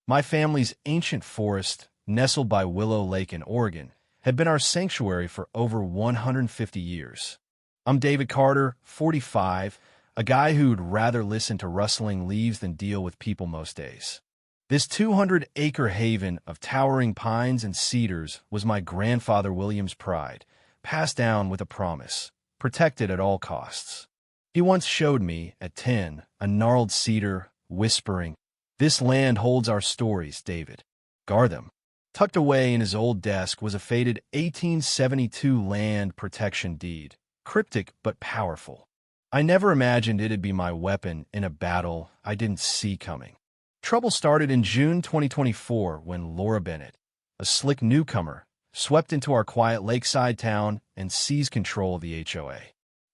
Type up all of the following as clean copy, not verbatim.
My family's ancient forest, nestled by Willow Lake in Oregon, had been our sanctuary for over 150 years. I'm David Carter, 45, a guy who'd rather listen to rustling leaves than deal with people most days. This 200-acre haven of towering pines and cedars was my grandfather William's pride, passed down with a promise, protected at all costs. He once showed me, at 10, a gnarled cedar, whispering, "This land holds our stories, David. Guard them." Tucked away in his old desk was a faded 1872 land protection deed, cryptic but powerful. I never imagined it'd be my weapon in a battle I didn't see coming. Trouble started in June 2024 when Laura Bennett, a slick newcomer, swept into our quiet lakeside town and seized control of the HOA.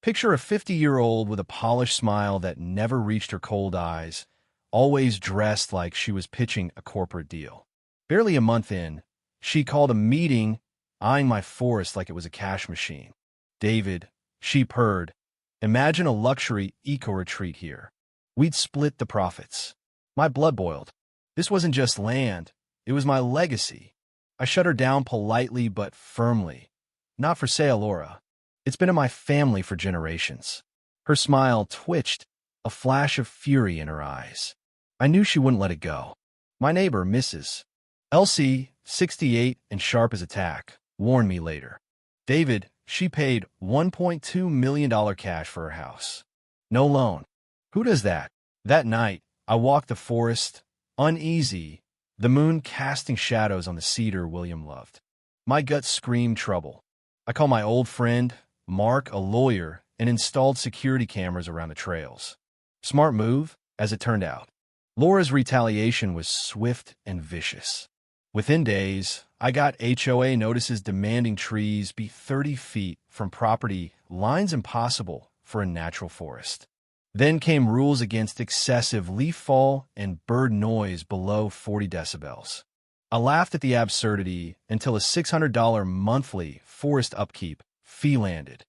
Picture a 50-year-old with a polished smile that never reached her cold eyes, always dressed like she was pitching a corporate deal. Barely a month in, she called a meeting, eyeing my forest like it was a cash machine. "David," she purred, "imagine a luxury eco-retreat here. We'd split the profits." My blood boiled. This wasn't just land, it was my legacy. I shut her down politely but firmly. "Not for sale, Laura. It's been in my family for generations." Her smile twitched, a flash of fury in her eyes. I knew she wouldn't let it go. My neighbor, Mrs. Elsie, 68 and sharp as a tack, warned me later. "David, she paid $1.2 million cash for her house. No loan. Who does that?" That night, I walked the forest, uneasy, the moon casting shadows on the cedar William loved. My gut screamed trouble. I called my old friend, Mark, a lawyer, and installed security cameras around the trails. Smart move, as it turned out. Laura's retaliation was swift and vicious. Within days, I got HOA notices demanding trees be 30 feet from property lines impossible for a natural forest. Then came rules against excessive leaf fall and bird noise below 40 decibels. I laughed at the absurdity until a $600 monthly forest upkeep fee landed.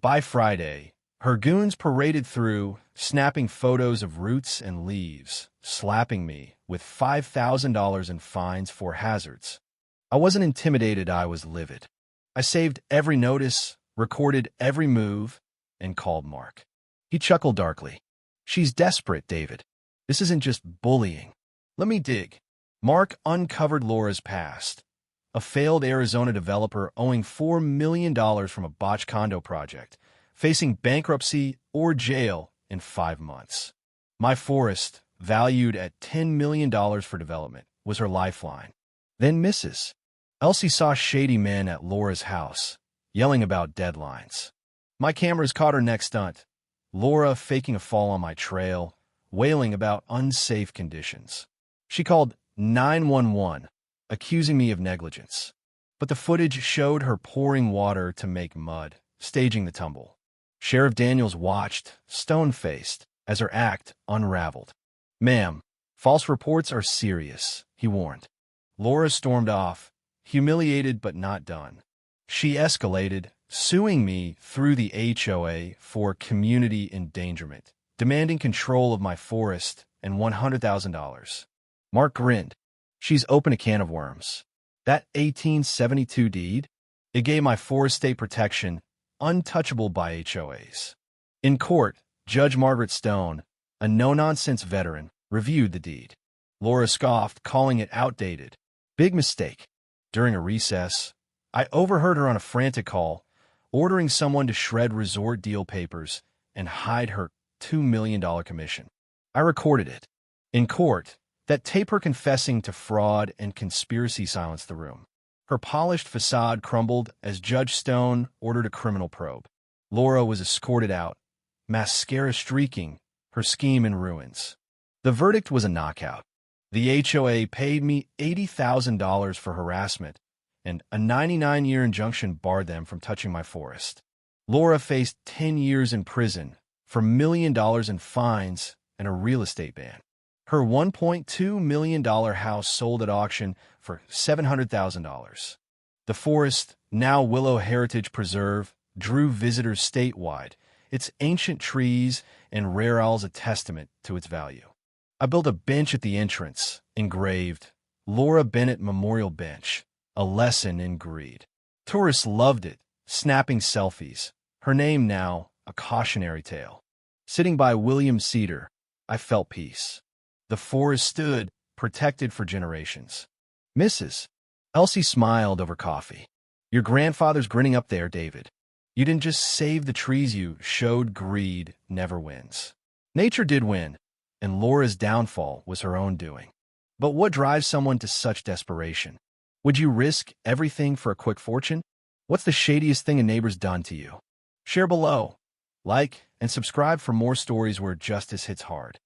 By Friday, her goons paraded through, snapping photos of roots and leaves, slapping me with $5,000 in fines for hazards. I wasn't intimidated, I was livid. I saved every notice, recorded every move, and called Mark. He chuckled darkly. "She's desperate, David. This isn't just bullying. Let me dig." Mark uncovered Laura's past. A failed Arizona developer owing $4 million from a botched condo project, facing bankruptcy or jail in 5 months. My forest, valued at $10 million for development, was her lifeline. Then Mrs. Elsie saw shady men at Laura's house, yelling about deadlines. My cameras caught her next stunt. Laura faking a fall on my trail, wailing about unsafe conditions. She called 911, accusing me of negligence. But the footage showed her pouring water to make mud, staging the tumble. Sheriff Daniels watched, stone-faced, as her act unraveled. "Ma'am, false reports are serious," he warned. Laura stormed off, humiliated but not done. She escalated, suing me through the HOA for community endangerment, demanding control of my forest and $100,000. Mark grinned. "She's opened a can of worms. That 1872 deed? It gave my forest state protection, untouchable by HOAs." In court, Judge Margaret Stone, a no-nonsense veteran, reviewed the deed. Laura scoffed, calling it outdated. Big mistake. During a recess, I overheard her on a frantic call, ordering someone to shred resort deal papers and hide her $2 million commission. I recorded it. In court, that tape her confessing to fraud and conspiracy silenced the room. Her polished facade crumbled as Judge Stone ordered a criminal probe. Laura was escorted out, mascara streaking, her scheme in ruins. The verdict was a knockout. The HOA paid me $80,000 for harassment, and a 99-year injunction barred them from touching my forest. Laura faced 10 years in prison for $1 million in fines and a real estate ban. Her $1.2 million house sold at auction for $700,000. The forest, now Willow Heritage Preserve, drew visitors statewide, its ancient trees and rare owls a testament to its value. I built a bench at the entrance, engraved, Laura Bennett Memorial Bench, a lesson in greed. Tourists loved it, snapping selfies. Her name now, a cautionary tale. Sitting by William Cedar, I felt peace. The forest stood, protected for generations. Mrs. Elsie smiled over coffee. Your grandfather's grinning up there, David. You didn't just save the trees, you showed greed never wins. Nature did win, and Laura's downfall was her own doing. But what drives someone to such desperation? Would you risk everything for a quick fortune? What's the shadiest thing a neighbor's done to you? Share below. Like and subscribe for more stories where justice hits hard.